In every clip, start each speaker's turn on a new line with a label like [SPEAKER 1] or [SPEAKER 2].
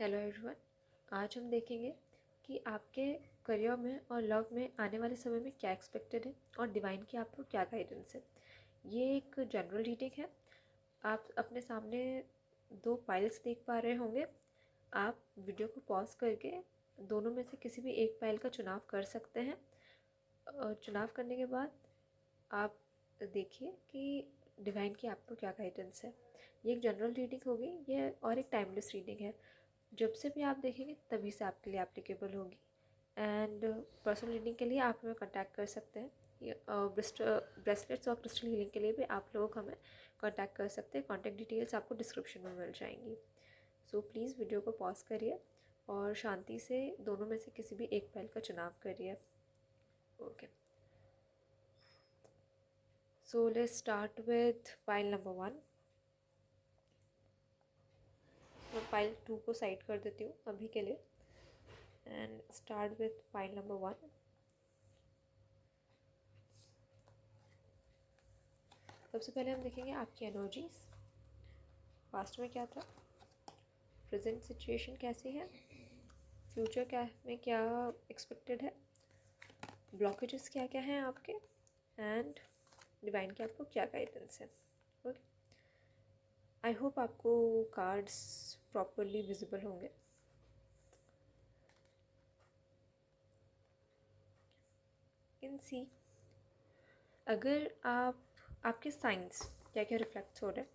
[SPEAKER 1] Hello everyone. आज हम देखेंगे कि आपके करियर में और लव में आने वाले समय में क्या एक्सपेक्टेड है और डिवाइन की आपको क्या गाइडेंस है। ये एक जनरल रीडिंग है। आप अपने सामने दो फाइल्स देख पा रहे होंगे। आप वीडियो को पॉज करके दोनों में से किसी भी एक फाइल का चुनाव कर सकते हैं। और चुनाव करने के बाद आप देखिए कि डिवाइन की आपको क्या गाइडेंस है। ये एक जनरल रीडिंग होगी, ये और एक टाइमलेस रीडिंग है। जब से भी आप देखेंगे तभी से आपके लिए एप्लीकेबल होगी। एंड पर्सनल रीडिंग के लिए आप हमें कांटेक्ट कर सकते हैं। ब्रेसलेट्स और क्रिस्टल हीलिंग के लिए भी आप लोग हमें कांटेक्ट कर सकते हैं। कॉन्टैक्ट डिटेल्स आपको डिस्क्रिप्शन में मिल जाएंगी। सो प्लीज़ वीडियो को पॉज करिए और शांति से दोनों में से किसी भी एक फाइल का चुनाव करिए। Okay, so let's start with file number 1। मैं फाइल 2 को साइड कर देती हूँ अभी के लिए and start with file number 1। सबसे पहले हम देखेंगे आपकी एनर्जीज। पास्ट में क्या था, प्रेजेंट सिचुएशन कैसी है, फ्यूचर क्या में क्या एक्सपेक्टेड है, ब्लॉकेजेस क्या क्या हैं आपके, एंड डिवाइन की आपको क्या गाइडेंस है। ओके, आई होप आपको कार्ड्स प्रॉपरली विजिबल होंगे। कैन सी अगर आपके साइंस क्या क्या रिफ्लेक्ट हो रहे हैं।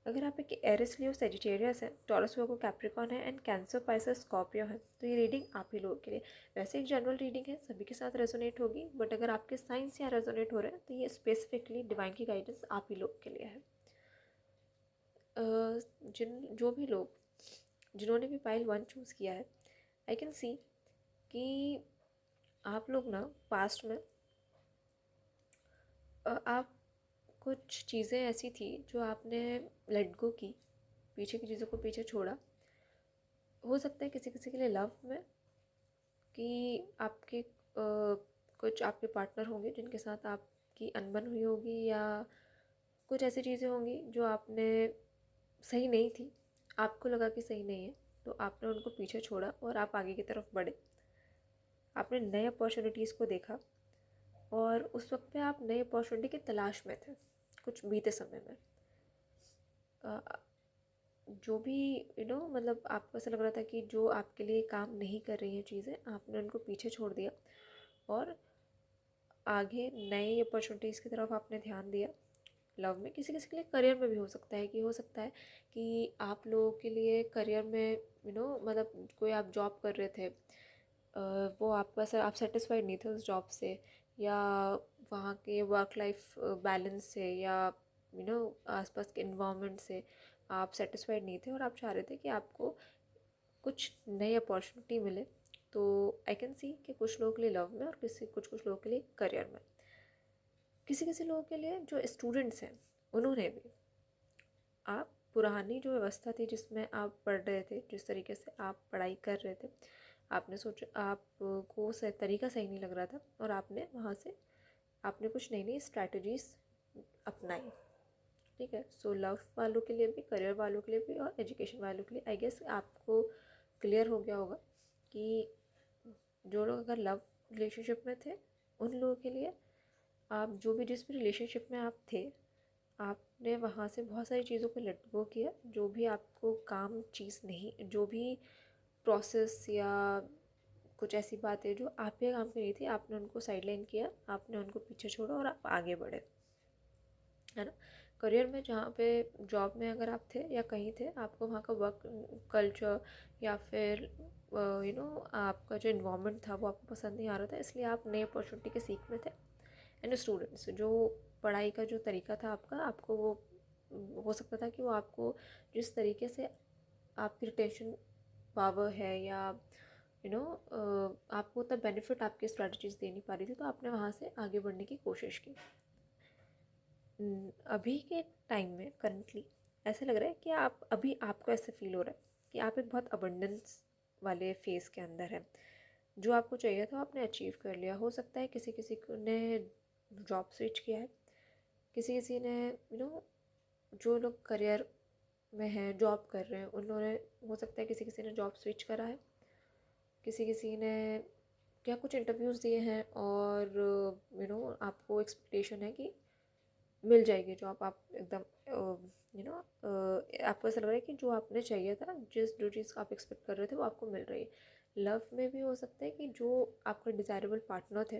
[SPEAKER 1] अगर आप एक एरिस लियो सेजिटेरियस है, टॉरस वर्गो कैप्रिकॉन है एंड कैंसर पाइसेस स्कॉर्पियो है तो ये रीडिंग आप ही लोगों के लिए। वैसे एक जनरल रीडिंग है, सभी के साथ रेजोनेट होगी, बट अगर आपके साइंस यहाँ रेजोनेट हो रहे हैं तो ये स्पेसिफिकली डिवाइन की गाइडेंस आप ही लोग के लिए है। जो भी लोग जिन्होंने भी फाइल 1 चूज़ किया है, आई कैन सी कि आप लोग ना पास्ट में आप कुछ चीज़ें ऐसी थी जो आपने लेट गो की, पीछे की चीज़ों को पीछे छोड़ा। हो सकता है किसी किसी के लिए लव में कि आपके कुछ आपके पार्टनर होंगे जिनके साथ आपकी अनबन हुई होगी, या कुछ ऐसी चीज़ें होंगी जो आपने सही नहीं थी, आपको लगा कि सही नहीं है तो आपने उनको पीछे छोड़ा और आप आगे की तरफ बढ़े। आपने नए अपॉर्चुनिटीज़ को देखा और उस वक्त पे आप नए अपॉर्चुनिटी की तलाश में थे कुछ बीते समय में। जो भी मतलब आपको ऐसा लग रहा था कि जो आपके लिए काम नहीं कर रही हैं चीज़ें, आपने उनको पीछे छोड़ दिया और आगे नई अपॉर्चुनिटीज़ की तरफ आपने ध्यान दिया। लव में किसी किसी के लिए, करियर में भी हो सकता है कि आप लोगों के लिए करियर में मतलब कोई आप जॉब कर रहे थे, वो आपका सर आप सेटिस्फाइड नहीं थे उस जॉब से, या वहाँ के वर्क लाइफ बैलेंस से, या आसपास के इन्वायरमेंट से आप सेटिस्फाइड नहीं थे और आप चाह रहे थे कि आपको कुछ नई अपॉर्चुनिटी मिले। तो आई कैन सी कि कुछ लोगों के लिए लव में और कुछ कुछ लोगों के लिए करियर में। किसी किसी लोगों के लिए जो स्टूडेंट्स हैं उन्होंने भी, आप पुरानी जो व्यवस्था थी जिसमें आप पढ़ रहे थे, जिस तरीके से आप पढ़ाई कर रहे थे, आपने सोचा आपको तरीका सही नहीं लग रहा था और आपने वहाँ से आपने कुछ नई नई स्ट्रैटेजीज अपनाई। ठीक है, सो लव वालों के लिए भी, करियर वालों के लिए भी और एजुकेशन वालों के लिए आई गेस आपको क्लियर हो गया होगा कि जो लोग अगर लव रिलेशनशिप में थे उन लोगों के लिए, आप जो भी जिस भी रिलेशनशिप में आप थे, आपने वहाँ से बहुत सारी चीज़ों को लेट गो किया। जो भी आपको काम चीज़ नहीं, जो भी प्रोसेस या कुछ ऐसी बातें जो आप पे काम की नहीं थी, आपने उनको साइडलाइन किया, आपने उनको पीछे छोड़ा और आप आगे बढ़े, है ना। करियर में जहाँ पे जॉब में अगर आप थे या कहीं थे, आपको वहाँ का वर्क कल्चर या फिर आपका जो इन्वायरमेंट था वो आपको पसंद नहीं आ रहा था, इसलिए आप नए अपॉर्चुनिटी के सीख में थे। एंड स्टूडेंट्स, जो पढ़ाई का जो तरीका था आपका, आपको वो हो सकता था कि वो आपको जिस तरीके से आपकी रिटेंशन पावर है या आपको उतना बेनिफिट आपकी स्ट्रेटजीज दे नहीं पा रही थी, तो आपने वहाँ से आगे बढ़ने की कोशिश की। अभी के टाइम में करंटली ऐसा लग रहा है कि आप अभी आपको ऐसा फील हो रहा है कि आप एक बहुत अबंडेंस वाले फेज़ के अंदर है। जो आपको चाहिए था आपने अचीव कर लिया। हो सकता है किसी किसी ने जॉब स्विच किया है, किसी किसी ने जो लोग करियर में हैं, जॉब कर रहे हैं, उन्होंने हो सकता है किसी किसी ने जॉब स्विच करा है, किसी किसी ने क्या कुछ इंटरव्यूज़ दिए हैं और आपको एक्सपेक्टेशन है कि मिल जाएगी जॉब, आप एकदम आपको ऐसा लग रहा है कि जो आपने चाहिए था, जो चीज़ आप एक्सपेक्ट कर रहे थे वो आपको मिल रही है। लव में भी हो सकता है कि जो आपका डिज़ायरेबल पार्टनर थे,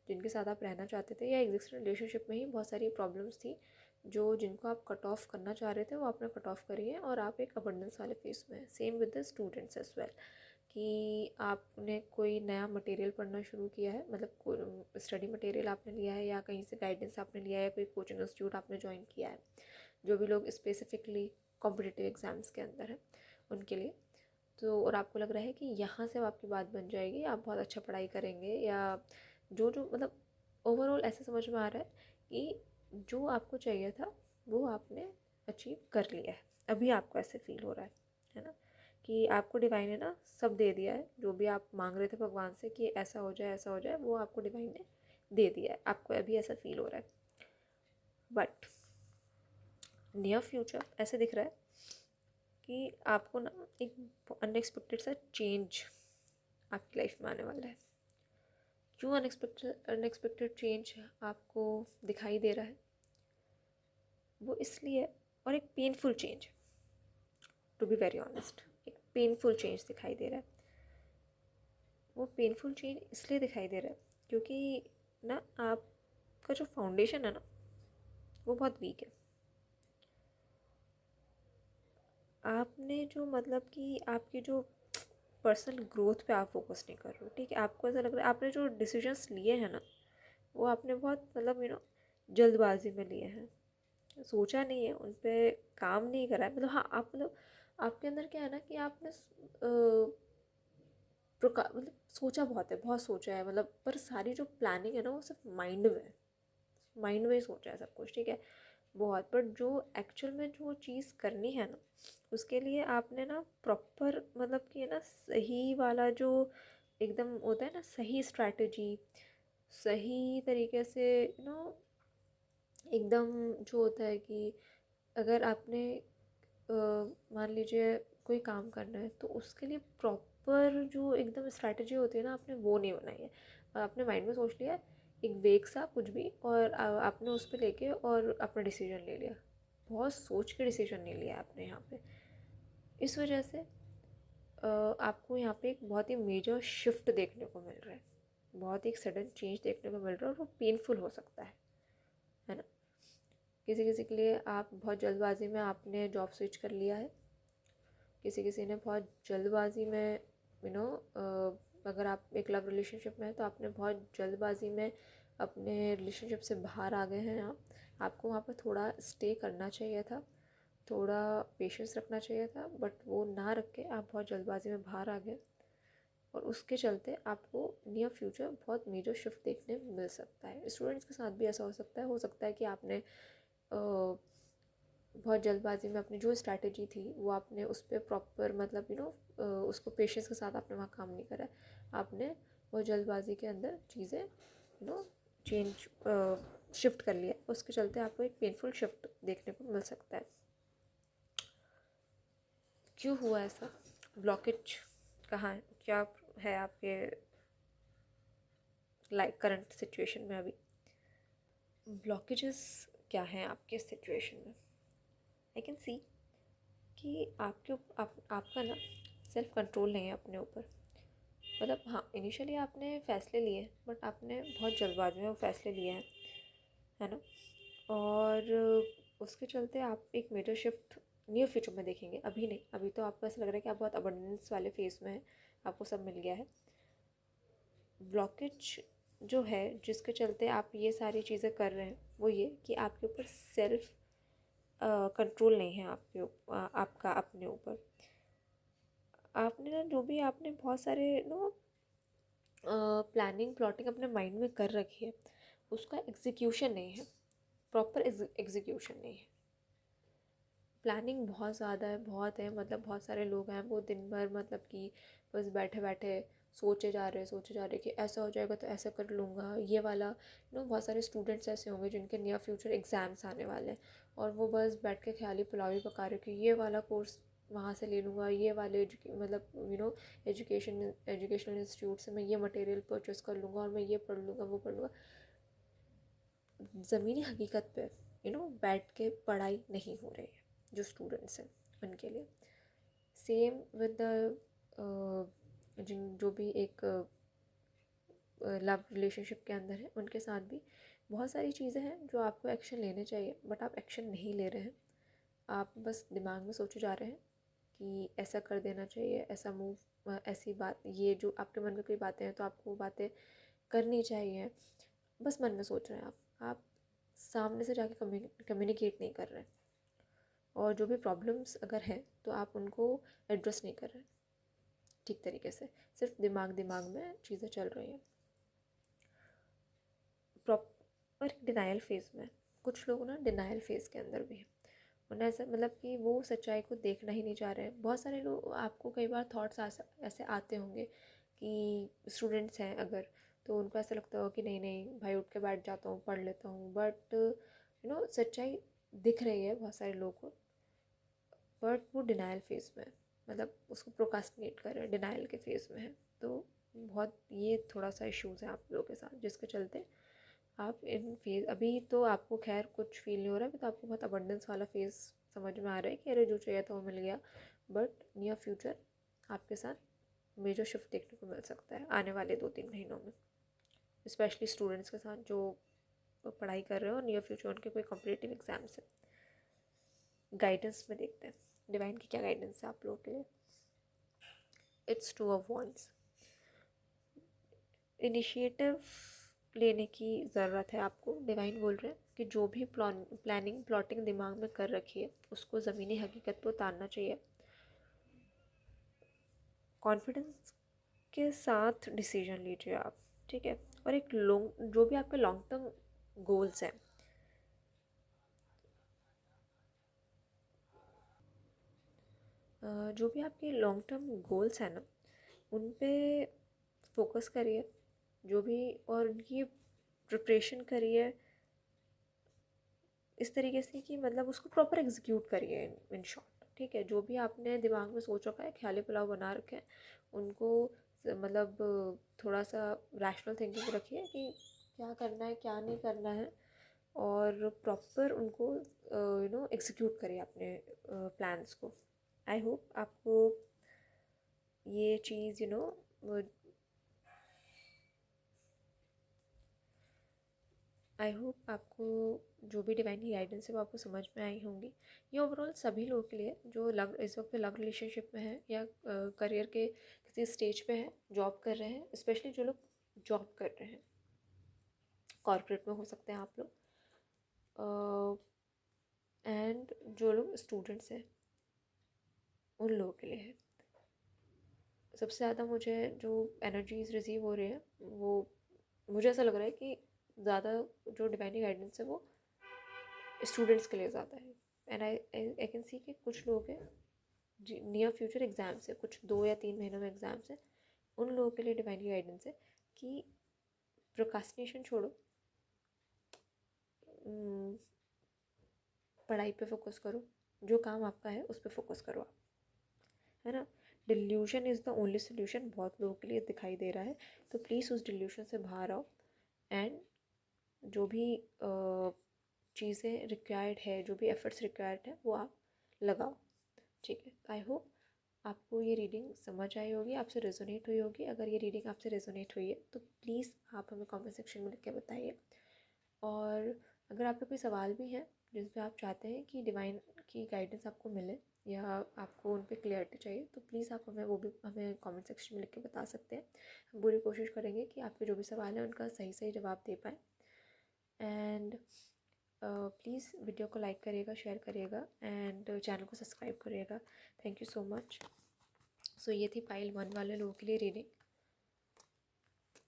[SPEAKER 1] जिनके साथ आप रहना चाहते थे, या एग्जिस्टिंग रिलेशनशिप में ही बहुत सारी प्रॉब्लम्स थी जो जिनको आप कट ऑफ करना चाह रहे थे, वो आपने कट ऑफ करी है और आप एक अबंडेंस वाले फेस में हैं। Same with the students as well, कि आपने कोई नया मटेरियल पढ़ना शुरू किया है, मतलब कोई स्टडी मटेरियल आपने लिया है, या कहीं से गाइडेंस आपने लिया है, या कोई कोचिंग इंस्टीट्यूट आपने ज्वाइन किया है, जो भी लोग स्पेसिफिकली कॉम्पिटिटिव एग्ज़ाम्स के अंदर हैं उनके लिए। तो और आपको लग रहा है कि यहाँ से अब आपकी बात बन जाएगी, आप बहुत अच्छा पढ़ाई करेंगे, या जो जो मतलब ओवरऑल ऐसा समझ में आ रहा है कि जो आपको चाहिए था वो आपने अचीव कर लिया है। अभी आपको ऐसे फील हो रहा है ना, कि आपको डिवाइन ने ना सब दे दिया है, जो भी आप मांग रहे थे भगवान से कि ऐसा हो जाए ऐसा हो जाए, वो आपको डिवाइन ने दे दिया है। आपको अभी ऐसा फील हो रहा है। बट नियर फ्यूचर ऐसे दिख रहा है कि आपको ना एक अनएक्सपेक्टेड सा चेंज आपकी लाइफ में आने वाला है। क्यों अनएक्सपेक्टेड चेंज आपको दिखाई दे रहा है, वो इसलिए, और एक painful change, to be very honest, एक पेनफुल चेंज दिखाई दे रहा है। वो पेनफुल चेंज इसलिए दिखाई दे रहा है क्योंकि ना आपका जो फाउंडेशन है ना वो बहुत वीक है। आपने जो मतलब कि आपकी जो पर्सनल ग्रोथ पे आप फोकस नहीं कर रहे हो, ठीक है। आपको ऐसा लग रहा है आपने जो डिसीजंस लिए हैं ना वो आपने बहुत मतलब जल्दबाजी में लिए हैं, सोचा नहीं है, उन पे काम नहीं करा है। मतलब हाँ, आप मतलब आपके अंदर क्या है ना कि आपने प्रकार मतलब सोचा बहुत है, बहुत सोचा है, मतलब पर सारी जो प्लानिंग है ना वो सिर्फ माइंड में ही सोचा है सब कुछ, ठीक है, बहुत। पर जो एक्चुअल में जो चीज़ करनी है ना उसके लिए आपने ना प्रॉपर मतलब कि है ना सही वाला जो एकदम होता है ना, सही स्ट्रैटेजी, सही तरीके से एकदम जो होता है कि अगर आपने मान लीजिए कोई काम करना है तो उसके लिए प्रॉपर जो एकदम स्ट्रैटेजी होती है ना, आपने वो नहीं बनाई है। और आपने माइंड में सोच लिया एक वेग सा कुछ भी, और आपने उस पर लेके और अपना डिसीजन ले लिया। बहुत सोच के डिसीजन नहीं लिया आपने यहाँ पे। इस वजह से आपको यहाँ पे एक बहुत ही मेजर शिफ्ट देखने को मिल रहा है, बहुत ही एक सडन चेंज देखने को मिल रहा है, और वो पेनफुल हो सकता है ना। किसी किसी के लिए आप बहुत जल्दबाजी में आपने जॉब स्विच कर लिया है, किसी किसी ने बहुत जल्दबाजी में यू नो अगर आप एक लव रिलेशनशिप में हैं तो आपने बहुत जल्दबाजी में अपने रिलेशनशिप से बाहर आ गए हैं। आपको वहाँ पर थोड़ा स्टे करना चाहिए था, थोड़ा पेशेंस रखना चाहिए था, बट वो ना रख के आप बहुत जल्दबाजी में बाहर आ गए, और उसके चलते आपको नियर फ्यूचर बहुत मेजर शिफ्ट देखने मिल सकता है। स्टूडेंट्स के साथ भी ऐसा हो सकता है कि आपने बहुत जल्दबाजी में अपनी जो स्ट्रैटेजी थी वो आपने उस पर प्रॉपर मतलब उसको पेशेंस के साथ आपने वहाँ काम नहीं करा, आपने बहुत जल्दबाजी के अंदर चीज़ें चेंज शिफ्ट कर लिया, उसके चलते आपको एक पेनफुल शिफ्ट देखने को मिल सकता है। क्यों हुआ ऐसा? ब्लॉकेज कहाँ है, क्या है आपके लाइक करंट सिचुएशन में? अभी ब्लॉकेजेस क्या हैं आपके सिचुएशन में? आई कैन सी कि आपका ना सेल्फ कंट्रोल नहीं है अपने ऊपर। मतलब हाँ, इनिशियली आपने फ़ैसले लिए बट आपने बहुत जल्दबाजी में वो फ़ैसले लिए हैं, है ना। और उसके चलते आप एक मेजर शिफ्ट नियर फ्यूचर में देखेंगे। अभी नहीं, अभी तो आपको ऐसा लग रहा है कि आप बहुत अबंडेंस वाले फेस में हैं, आपको सब मिल गया है। ब्लॉकेज जो है जिसके चलते आप ये सारी चीज़ें कर रहे हैं वो ये कि आपके ऊपर सेल्फ कंट्रोल नहीं है, आपका अपने ऊपर। आपने ना जो भी आपने बहुत सारे प्लानिंग प्लॉटिंग अपने माइंड में कर रखी है उसका एग्जीक्यूशन नहीं है, प्रॉपर एग्जीक्यूशन नहीं है। प्लानिंग बहुत ज़्यादा है, बहुत है, मतलब बहुत सारे लोग हैं वो दिन भर मतलब कि बस बैठे बैठे सोचे जा रहे कि ऐसा हो जाएगा तो ऐसा कर लूँगा, ये वाला बहुत सारे स्टूडेंट्स ऐसे होंगे जिनके नियर फ्यूचर एग्ज़ाम्स आने वाले हैं और वो बस बैठ के ख्याली पुलाव ही पका रहे कि ये वाला कोर्स वहाँ से ले लूँगा, ये वाले मतलब एजुकेशनल इंस्टीट्यूट से मैं ये मटेरियल परचेस कर लूँगा और मैं ये पढ़ लूँगा वो पढ़ लूँगा। ज़मीनी हकीकत पे बैठ के पढ़ाई नहीं हो रही है जो स्टूडेंट्स हैं उनके लिए। सेम विद द जो भी एक लव रिलेशनशिप के अंदर है उनके साथ भी बहुत सारी चीज़ें हैं जो आपको एक्शन लेने चाहिए बट आप एक्शन नहीं ले रहे हैं। आप बस दिमाग में सोचे जा रहे हैं कि ऐसा कर देना चाहिए, ऐसा मूव, ऐसी बात, ये जो आपके मन में कोई बातें हैं तो आपको वो बातें करनी चाहिए, बस मन में सोच रहे हैं आप सामने से जाके कम्युनिकेट नहीं कर रहे हैं और जो भी प्रॉब्लम्स अगर हैं तो आप उनको एड्रेस नहीं कर रहे ठीक तरीके से, सिर्फ दिमाग में चीज़ें चल रही हैं। प्रॉपर डिनाइल फेज़ में कुछ लोग डिनाइल फेज़ के अंदर भी हैं, उन्हें ऐसा मतलब कि वो सच्चाई को देखना ही नहीं चाह रहे हैं। बहुत सारे लोग, आपको कई बार थॉट्स ऐसे आते होंगे कि स्टूडेंट्स हैं अगर, तो उनको ऐसा लगता हो कि नहीं नहीं भाई उठ के बैठ जाता हूँ पढ़ लेता हूँ, बट सच्चाई दिख रही है बहुत सारे लोगों को, बट वो डिनाइल फेज़ में मतलब उसको प्रोकास्टिनेट कर रहे हैं, डिनाइल के फेज़ में है। तो बहुत ये थोड़ा सा इश्यूज़ है आप लोगों के साथ जिसके चलते आप इन फेज़, अभी तो आपको खैर कुछ फील नहीं हो रहा है, तो आपको बहुत अबंडेंस वाला फेज़ समझ में आ रहा है कि अरे जो चाहिए था वो मिल गया, बट नियर फ्यूचर आपके साथ मेजर शिफ्ट देखने को मिल सकता है आने वाले 2-3 महीनों में, स्पेशली स्टूडेंट्स के साथ जो पढ़ाई कर रहे हो और नियर फ्यूचर उनके कोई कॉम्पिटिटिव एग्जाम्स है। गाइडेंस में देखते हैं डिवाइन की क्या गाइडेंस है आप लोगों के लिए। It's 2 of wands. इनिशिएटिव लेने की ज़रूरत है आपको। डिवाइन बोल रहे हैं कि जो भी प्लानिंग प्लॉटिंग दिमाग में कर रखी है उसको ज़मीनी हकीकत पर उतारना चाहिए। कॉन्फिडेंस के साथ डिसीजन लीजिए आप, ठीक है। और एक लॉन्ग, जो भी आपके लॉन्ग टर्म गोल्स हैं, जो भी आपके लॉन्ग टर्म गोल्स हैं ना, उन पे फोकस करिए जो भी, और उनकी प्रिपरेशन करिए इस तरीके से कि मतलब उसको प्रॉपर एग्जीक्यूट करिए इन शॉर्ट, ठीक है। जो भी आपने दिमाग में सोच रखा है, ख्याली पुलाव बना रखे हैं, उनको मतलब थोड़ा सा रैशनल थिंकिंग रखिए कि क्या करना है क्या नहीं करना है, और प्रॉपर उनको एग्जीक्यूट करिए अपने प्लान्स को। आई होप आपको ये चीज़ आई होप आपको जो भी डिवाइन की गाइडेंस है वो आपको समझ में आई होंगी। ये ओवरऑल सभी लोगों के लिए जो लव, इस वक्त लव रिलेशनशिप में है या करियर के किसी स्टेज पे है, जॉब कर रहे हैं, स्पेशली जो लोग जॉब कर रहे हैं, कॉर्पोरेट में हो सकते हैं आप लोग, एंड जो लोग स्टूडेंट्स हैं उन लोगों के लिए है। सबसे ज़्यादा मुझे जो एनर्जीज रिसीव हो रही है वो मुझे ऐसा लग रहा है कि ज़्यादा जो डिवाइन गाइडेंस है वो स्टूडेंट्स के लिए ज़्यादा है। एंड आई कैन सी कि कुछ लोग हैं नियर फ्यूचर एग्ज़ाम्स है, कुछ 2 या 3 महीनों में एग्ज़ाम्स है, उन लोगों के लिए डिवाइन की गाइडेंस है कि प्रोकास्टिनेशन छोड़ो, पढ़ाई पे फोकस करो, जो काम आपका है उस पर फोकस करो आप, है ना। Delusion is the only solution बहुत लोगों के लिए दिखाई दे रहा है, तो प्लीज़ उस डिल्यूशन से बाहर आओ एंड जो भी चीज़ें रिक्वायर्ड है, जो भी एफर्ट्स रिक्वायर्ड है वो आप लगाओ, ठीक है। आई होप आपको ये रीडिंग समझ आई होगी, आपसे रेजोनेट हुई होगी। अगर ये रीडिंग आपसे रेजोनेट हुई है तो प्लीज़ आप हमें कमेंट सेक्शन में लिख के बताइए, और अगर आपके कोई सवाल भी हैं जिस पे आप चाहते हैं कि डिवाइन की गाइडेंस आपको मिले या आपको उन पे क्लियरिटी चाहिए, तो प्लीज़ आप हमें वो भी हमें कमेंट सेक्शन में लिख के बता सकते हैं। हम पूरी कोशिश करेंगे कि आपके जो भी सवाल हैं उनका सही सही जवाब दे पाएँ। एंड प्लीज़ वीडियो को लाइक करिएगा, शेयर करिएगा एंड चैनल को सब्सक्राइब करिएगा। Thank you so much. So ये थी पाइल 1 वाले लोगों के लिए रीडिंग।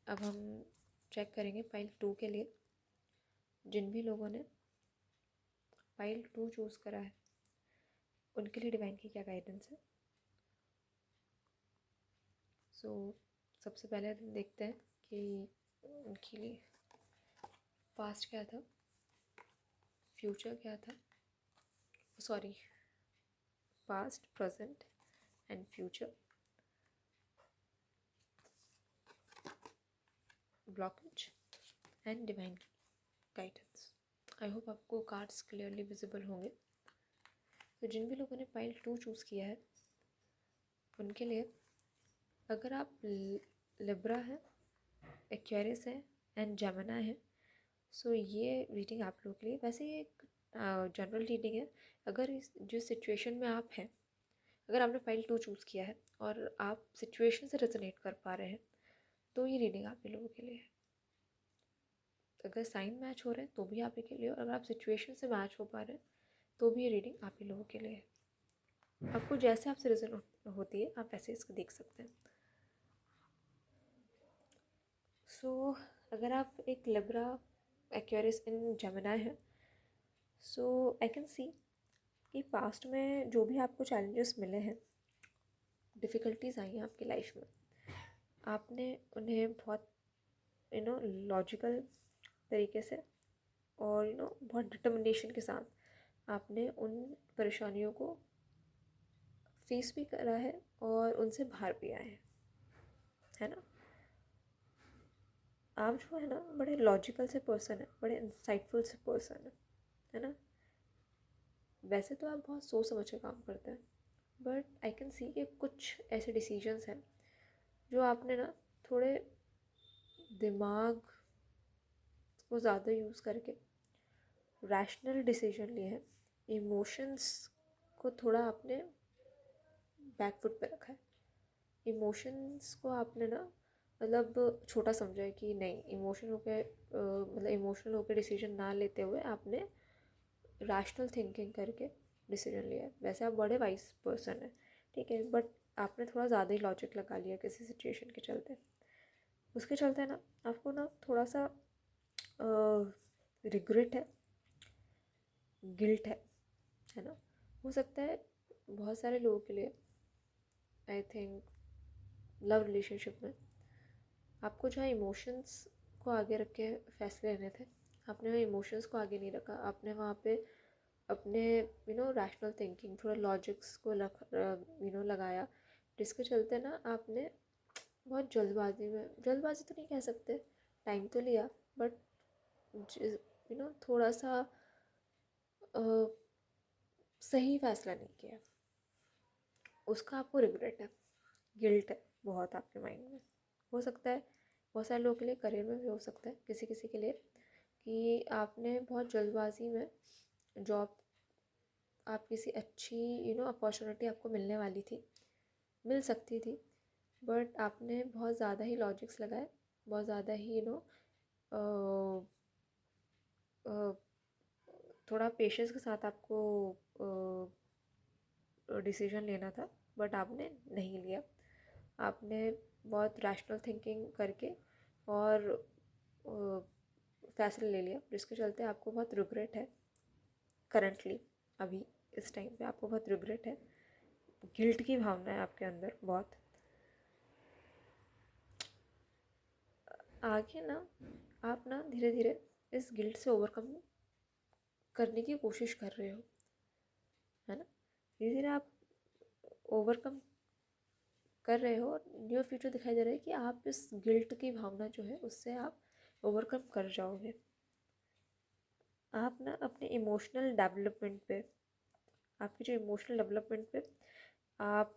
[SPEAKER 1] अब हम चेक करेंगे पाइल 2 के लिए। जिन भी लोगों ने पाइल 2 चूज़ करा है उनके लिए डिवाइन की क्या गाइडेंस है। सो सबसे पहले देखते हैं कि उनके लिए पास्ट क्या था, फ्यूचर क्या था, sorry, past, present and future, blockage and divine guidance. I hope आपको कार्ड्स क्लियरली विजिबल होंगे। तो जिन भी लोगों ने पाइल 2 चूज़ किया है उनके लिए, अगर आप लिब्रा हैं, एक्वेरियस हैं एंड जेमिनी है, सो ये रीडिंग आप लोगों के लिए, वैसे ये एक जनरल रीडिंग है। अगर जिस सिचुएशन में आप हैं, अगर आपने फाइल 2 चूज़ किया है और आप सिचुएशन से रेजोनेट कर पा रहे हैं तो ये रीडिंग आप ही लोगों के लिए है। अगर साइन मैच हो रहे हैं तो भी आप ही के लिए, और अगर आप सिचुएशन से मैच हो पा रहे हैं तो भी ये रीडिंग आप ही लोगों के लिए है। आपको जैसे आपसे रेजोनेट होती है आप वैसे इसको देख सकते हैं। सो अगर आप एक लिब्रा, एक्वेरियस इन जेमिनी है, सो आई कैन सी कि पास्ट में जो भी आपको चैलेंजेस मिले हैं, डिफ़िकल्टीज़ आई हैं आपकी लाइफ में, आपने उन्हें बहुत लॉजिकल तरीके से और बहुत डिटर्मिनेशन के साथ आपने उन परेशानियों को फेस भी करा है और उनसे बाहर भी आए हैं, है ना। आप जो है ना बड़े लॉजिकल से पर्सन है, बड़े इंसाइटफुल से पर्सन है ना। वैसे तो आप बहुत सोच समझ के काम करते हैं, बट आई कैन सी कि कुछ ऐसे डिसीजंस हैं जो आपने ना थोड़े दिमाग को ज़्यादा यूज़ करके रैशनल डिसीजन लिए हैं। इमोशंस को थोड़ा आपने बैकफुट पे रखा है। इमोशंस को आपने ना मतलब छोटा समझा है कि नहीं, इमोशन होके मतलब इमोशनल होकर डिसीजन ना लेते हुए आपने रैशनल थिंकिंग करके डिसीजन लिया है। वैसे आप बड़े वाइज पर्सन हैं, ठीक है, बट आपने थोड़ा ज़्यादा ही लॉजिक लगा लिया किसी सिचुएशन के चलते। उसके चलते ना आपको ना थोड़ा सा रिग्रेट है, गिल्ट है ना। हो सकता है बहुत सारे लोगों के लिए, आई थिंक लव रिलेशनशिप में आपको जहाँ इमोशंस को आगे रख के फैसले लेने थे, आपने वहाँ इमोशंस को आगे नहीं रखा। आपने वहाँ पे अपने रैशनल थिंकिंग, थोड़ा लॉजिक्स को लगाया, जिसके चलते ना आपने बहुत जल्दबाजी में, जल्दबाजी तो नहीं कह सकते, टाइम तो लिया, बट थोड़ा सा सही फैसला नहीं किया। उसका आपको रिग्रेट है, गिल्ट है बहुत आपके माइंड में। हो सकता है बहुत सारे लोगों के लिए करियर में भी हो सकता है, किसी किसी के लिए कि आपने बहुत जल्दबाजी में जॉब, आप किसी अच्छी अपॉर्चुनिटी आपको मिलने वाली थी, मिल सकती थी, बट आपने बहुत ज़्यादा ही लॉजिक्स लगाए, बहुत ज़्यादा ही थोड़ा पेशेंस के साथ आपको डिसीजन लेना था, बट आपने नहीं लिया। आपने बहुत रैशनल थिंकिंग करके और फैसला ले लिया, जिसके चलते आपको बहुत रिग्रेट है करंटली। अभी इस टाइम पे आपको बहुत रिग्रेट है, गिल्ट की भावना है आपके अंदर बहुत। आगे ना आप ना धीरे धीरे इस गिल्ट से ओवरकम करने की कोशिश कर रहे हो, है ना। धीरे धीरे आप ओवरकम कर रहे हो और न्यू फ्यूचर दिखाई दे रहा है कि आप इस गिल्ट की भावना जो है उससे आप ओवरकम कर जाओगे। आप ना अपने इमोशनल डेवलपमेंट पे, आपकी जो इमोशनल डेवलपमेंट पे आप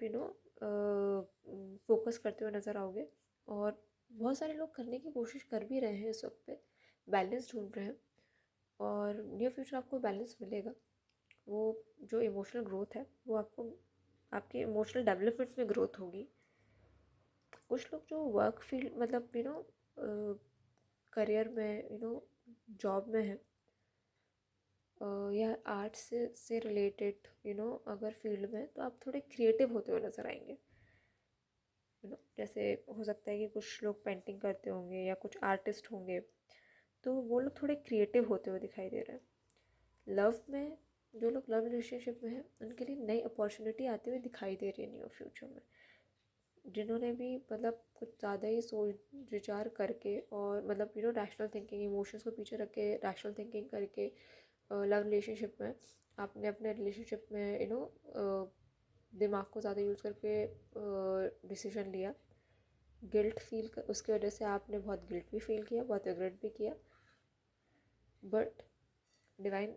[SPEAKER 1] फोकस करते हुए नज़र आओगे। और बहुत सारे लोग करने की कोशिश कर भी रहे हैं इस वक्त पे, बैलेंस ढूंढ रहे हैं, और नियर फ्यूचर आपको बैलेंस मिलेगा। वो जो इमोशनल ग्रोथ है वो आपको, आपके इमोशनल डेवलपमेंट में ग्रोथ होगी। कुछ लोग जो वर्क फील्ड मतलब करियर में जॉब में है, या आर्ट से रिलेटेड अगर फील्ड में, तो आप थोड़े क्रिएटिव होते हुए नज़र आएंगे। जैसे हो सकता है कि कुछ लोग पेंटिंग करते होंगे या कुछ आर्टिस्ट होंगे, तो वो लोग थोड़े क्रिएटिव होते हुए दिखाई दे रहे हैं। लव में जो लोग लव रिलेशनशिप में हैं उनके लिए नई अपॉर्चुनिटी आती हुई दिखाई दे रही है न्यू फ्यूचर में। जिन्होंने भी मतलब कुछ ज़्यादा ही सोच विचार करके और मतलब रैशनल थिंकिंग, इमोशंस को पीछे रख के रैशनल थिंकिंग करके लव रिलेशनशिप में आपने अपने रिलेशनशिप में दिमाग को ज़्यादा यूज़ करके डिसीजन लिया, गिल्ट फील कर, उसकी वजह से आपने बहुत गिल्ट भी फील किया, बहुत रिग्रेट भी किया, बट डिवाइन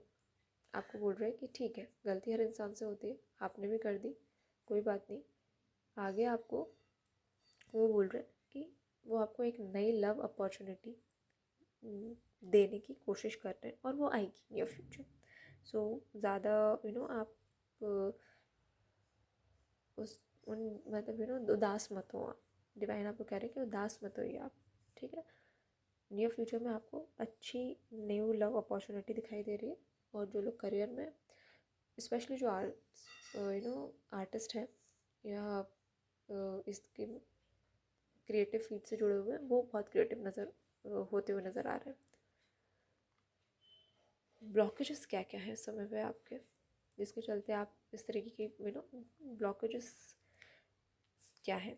[SPEAKER 1] आपको बोल रहे हैं कि ठीक है, गलती हर इंसान से होती है, आपने भी कर दी, कोई बात नहीं। आगे आपको वो बोल रहे हैं कि वो आपको एक नई लव अपॉर्चुनिटी देने की कोशिश कर रहे हैं और वो आएगी नियर फ्यूचर। सो ज़्यादा आप उस उन मतलब उदास मत हो आप। डिवाइन आपको कह रहे हैं कि उदास मत होइए आप, ठीक है। नियर फ्यूचर में आपको अच्छी न्यू लव अपॉर्चुनिटी दिखाई दे रही है। और जो लोग करियर में स्पेशली जो आर्टिस्ट हैं या इसके क्रिएटिव फील्ड से जुड़े हुए हैं, वो बहुत क्रिएटिव होते हुए नज़र आ रहे हैं। ब्लॉकेजेस क्या क्या है इस समय पे आपके, जिसके चलते आप इस तरीके की ब्लॉकेजेस क्या है।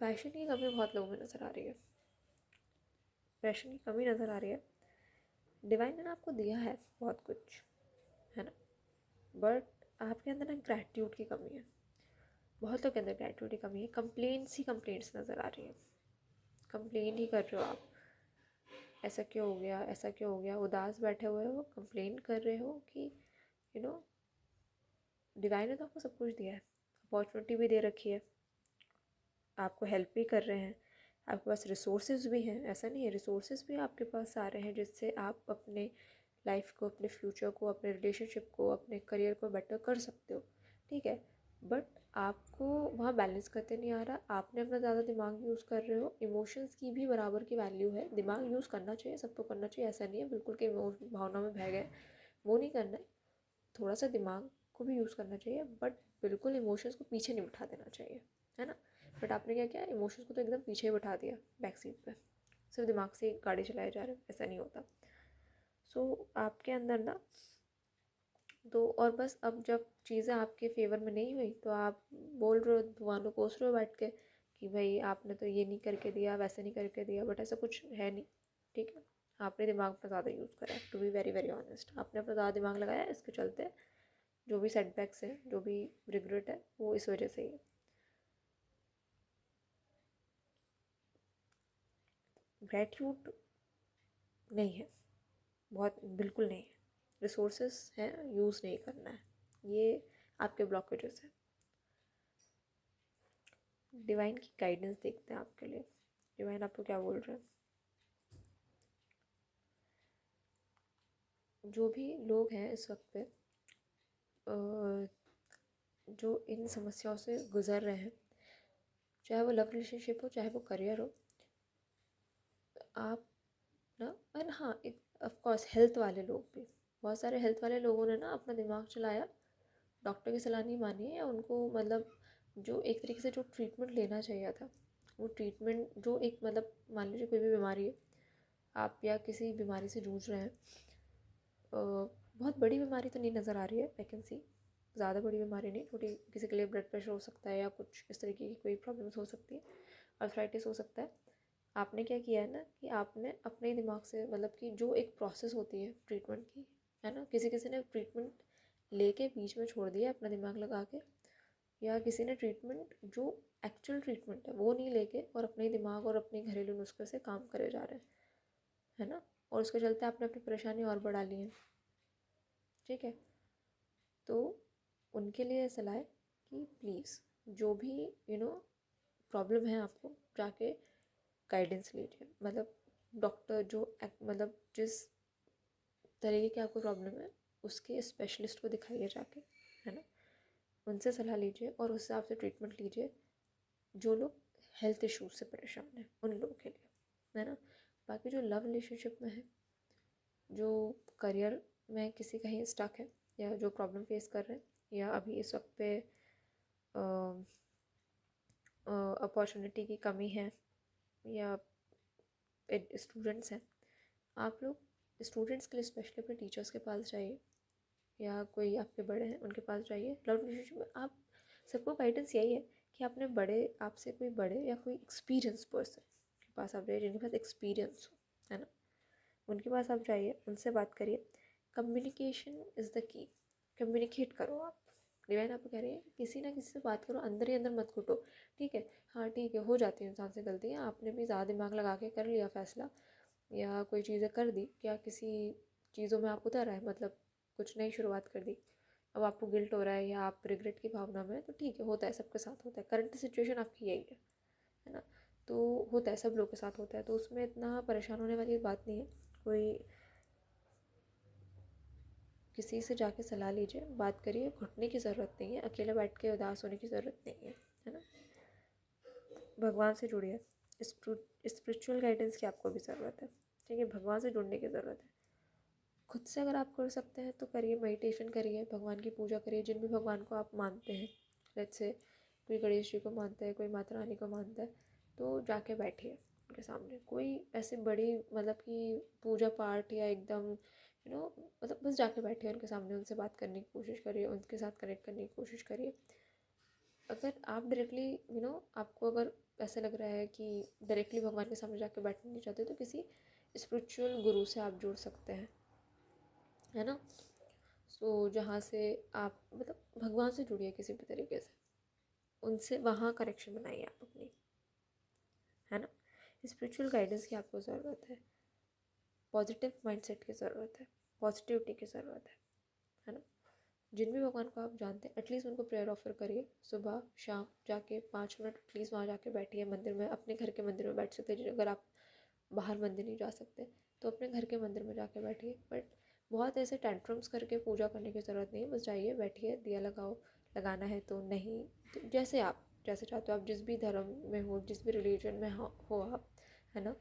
[SPEAKER 1] पैशन की कमी बहुत लोगों में नज़र आ रही है, पैशन की कमी नज़र आ रही है। डिवाइन ने आपको दिया है बहुत कुछ, है ना, बट आपके अंदर ना ग्रैटिट्यूड की कमी है। बहुत लोग के अंदर ग्रैटिट्यूड की कमी है। कंप्लेंट्स ही कंप्लेंट्स नज़र आ रही है, कंप्लेन ही कर रहे हो आप, ऐसा क्यों हो गया, ऐसा क्यों हो गया, उदास बैठे हुए हो, कंप्लेन कर रहे हो कि यू नो डिवाइन ने तो आपको सब कुछ दिया है, अपॉर्चुनिटी भी दे रखी है, आपको हेल्प भी कर रहे हैं, आपके पास रिसोर्सेज भी हैं, ऐसा नहीं है, रिसोर्सेज भी आपके पास आ रहे हैं जिससे आप अपने लाइफ को, अपने फ्यूचर को, अपने रिलेशनशिप को, अपने करियर को बेटर कर सकते हो, ठीक है। बट आपको वहाँ बैलेंस करते नहीं आ रहा, आपने अपना ज़्यादा दिमाग यूज़ कर रहे हो। इमोशंस की भी बराबर की वैल्यू है, दिमाग यूज़ करना चाहिए, सबको करना चाहिए, ऐसा नहीं है बिल्कुल कि भावना में बह गए, वो नहीं करना है। थोड़ा सा दिमाग को भी यूज़ करना चाहिए, बट बिल्कुल इमोशंस को पीछे नहीं बिठा देना चाहिए, है ना। बट आपने क्या किया, इमोशंस को तो एकदम पीछे ही बिठा दिया, बैक सीट पे, सिर्फ दिमाग से गाड़ी चलाए जा रहे हैं, ऐसा नहीं होता। सो आपके अंदर ना तो, और बस अब जब चीज़ें आपके फेवर में नहीं हुई तो आप बोल रहे हो, भगवान को कोस रहे हो बैठ के कि भाई आपने तो ये नहीं करके दिया, वैसे नहीं करके दिया, बट ऐसा कुछ है नहीं, ठीक है। आपने दिमाग अपना ज़्यादा यूज़ करा है, to be very very honest, आपने अपना ज़्यादा दिमाग लगाया, इसके चलते जो भी सेटबैक्स हैं, जो भी रिग्रेट है, वो इस वजह से ही है। ग्रेटिट्यूड नहीं है, बहुत बिल्कुल नहीं है, रिसोर्सेस हैं, यूज़ नहीं करना है, ये आपके ब्लॉकेजेस हैं। डिवाइन की गाइडेंस देखते हैं आपके लिए, डिवाइन आपको क्या बोल रहे हैं। जो भी लोग हैं इस वक्त पे जो इन समस्याओं से गुजर रहे हैं, चाहे वो लव रिलेशनशिप हो, चाहे वो करियर हो, आप ना, एंड हाँ, ऑफ कोर्स हेल्थ वाले लोग भी, बहुत सारे हेल्थ वाले लोगों ने ना अपना दिमाग चलाया, डॉक्टर की सलाह नहीं मानी है, या उनको मतलब जो एक तरीके से जो ट्रीटमेंट लेना चाहिए था, वो ट्रीटमेंट जो एक मतलब मान लीजिए कोई भी बीमारी है, आप या किसी बीमारी से जूझ रहे हैं, बहुत बड़ी बीमारी तो नहीं नज़र आ रही है, आई कैन सी, ज़्यादा बड़ी बीमारी नहीं, छोटी, किसी के लिए ब्लड प्रेशर हो सकता है या कुछ इस तरीके की कोई प्रॉब्लम्स हो सकती है, अर्थराइटिस हो सकता है। आपने क्या किया है ना कि आपने अपने ही दिमाग से मतलब कि जो एक प्रोसेस होती है ट्रीटमेंट की, है ना, किसी किसी ने ट्रीटमेंट लेके बीच में छोड़ दिया अपना दिमाग लगा के, या किसी ने ट्रीटमेंट जो एक्चुअल ट्रीटमेंट है वो नहीं लेके और अपने ही दिमाग और अपने घरेलू नुस्खे से काम करे जा रहे हैं, है ना, और उसके चलते आपने अपनी परेशानी और बढ़ा ली है, ठीक है। तो उनके लिए सलाह है कि प्लीज़ जो भी प्रॉब्लम है आपको, जाके गाइडेंस लीजिए, मतलब डॉक्टर जो मतलब जिस तरीके की आपको प्रॉब्लम है उसके स्पेशलिस्ट को दिखाइए जाके, है ना, उनसे सलाह लीजिए और उस हिसाब से ट्रीटमेंट लीजिए। जो लोग हेल्थ इश्यूज से परेशान हैं उन लोगों के लिए, है ना। बाकी जो लव रिलेशनशिप में है, जो करियर में किसी कहीं स्टक है, या जो प्रॉब्लम फेस कर रहे हैं, या अभी इस वक्त पे अपॉर्चुनिटी की कमी है, या स्टूडेंट्स हैं, आप लोग स्टूडेंट्स के लिए स्पेशली अपने टीचर्स के पास जाइए, या कोई आपके बड़े हैं उनके पास जाइए। लव रिलेशनशिप में आप सबको गाइडेंस यही है कि आपने आपसे कोई बड़े या कोई एक्सपीरियंस पर्सन के पास आप जाइए, जिनके पास एक्सपीरियंस हो, है ना, उनके पास आप जाइए, उनसे बात करिए। Communication is the key. Communicate करो आप। डिवाइन आपको कह रही है किसी ना किसी से बात करो, अंदर ही अंदर मत घुटो। ठीक है, हाँ ठीक है, हो जाती है इंसान से गलतियाँ, आपने भी ज़्यादा दिमाग लगा के कर लिया फैसला या कोई चीज़ें कर दी, क्या किसी चीज़ों में आप उतर आए, मतलब कुछ नई शुरुआत कर दी, अब आपको गिल्ट हो रहा है या आप रिग्रेट की भावना में, तो ठीक है, होता है, सबके साथ होता है। करंट सिचुएशन आपकी यही है ना, तो होता है, सब लोग के साथ होता है, तो उसमें इतना परेशान होने वाली बात नहीं है। कोई किसी से जाके सलाह लीजिए, बात करिए, घुटने की ज़रूरत नहीं है, अकेले बैठ के उदास होने की ज़रूरत नहीं है ना। भगवान से जुड़िए, स्पिरिचुअल गाइडेंस की आपको भी ज़रूरत है, ठीक है, भगवान से जुड़ने की ज़रूरत है। खुद से अगर आप कर सकते हैं तो करिए, मेडिटेशन करिए, भगवान की पूजा करिए, जिन भी भगवान को आप मानते हैं। लेट्स से कोई गणेश जी को मानता है, कोई माता रानी को मानता है, तो जाके बैठिए उनके सामने। कोई ऐसे बड़ी मतलब कि पूजा पाठ या एकदम मतलब बस जाके बैठिए उनके सामने, उनसे बात करने की कोशिश करिए, उनके साथ कनेक्ट करने की कोशिश करिए। अगर आप डायरेक्टली आपको अगर ऐसा लग रहा है कि डायरेक्टली भगवान के सामने जाके बैठना नहीं चाहते, तो किसी स्पिरिचुअल गुरु से आप जुड़ सकते हैं, है ना। सो जहाँ से आप मतलब भगवान से जुड़िए किसी भी तरीके से, उनसे वहाँ कनेक्शन बनाइए आप अपनी, है ना। स्पिरिचुअल गाइडेंस की आपको ज़रूरत है, पॉजिटिव माइंडसेट की ज़रूरत है, पॉजिटिविटी की ज़रूरत है ना। जिन भी भगवान को आप जानते हैं, एटलीस्ट उनको प्रेयर ऑफर करिए, सुबह शाम जाके 5 मिनट एटलीस्ट वहाँ जाके बैठिए मंदिर में, अपने घर के मंदिर में बैठ सकते हैं। अगर आप बाहर मंदिर नहीं जा सकते तो अपने घर के मंदिर में जाके बैठिए, बट बहुत ऐसे टेंट्रम्स करके पूजा करने की ज़रूरत नहीं है। बस जाइए, बैठिए, दिया लगाओ, लगाना है तो, नहीं तो जैसे आप जैसे चाहते हो, आप जिस भी धर्म में हो, जिस भी रिलीजन में हो आप, है ना,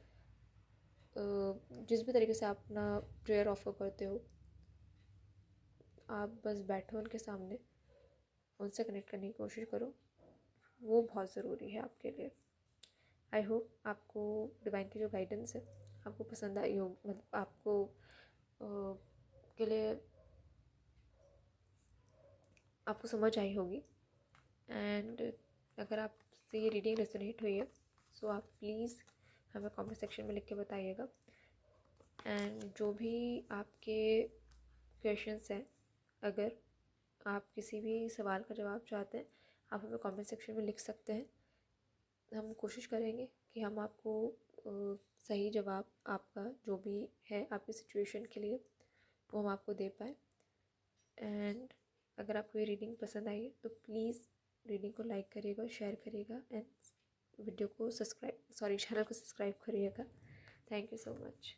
[SPEAKER 1] जिस भी तरीके से आप अपना प्रेयर ऑफर करते हो, आप बस बैठो उनके सामने, उनसे कनेक्ट करने की कोशिश करो, वो बहुत ज़रूरी है आपके लिए। आई होप आपको डिवाइन की जो गाइडेंस है आपको पसंद आई हो, मतलब आपको के लिए आपको समझ आई होगी। एंड अगर आपसे ये रीडिंग रेजोनेट हुई है, सो आप प्लीज़ हमें कमेंट सेक्शन में लिख के बताइएगा। एंड जो भी आपके क्वेश्चंस हैं, अगर आप किसी भी सवाल का जवाब चाहते हैं, आप हमें कमेंट सेक्शन में लिख सकते हैं। हम कोशिश करेंगे कि हम आपको सही जवाब आपका जो भी है आपकी सिचुएशन के लिए, वो हम आपको दे पाएँ। एंड अगर आपको ये रीडिंग पसंद आई है तो प्लीज़ रीडिंग को लाइक करिएगा, शेयर करिएगा, एंड वीडियो को चैनल को सब्सक्राइब करिएगा। Thank you so much.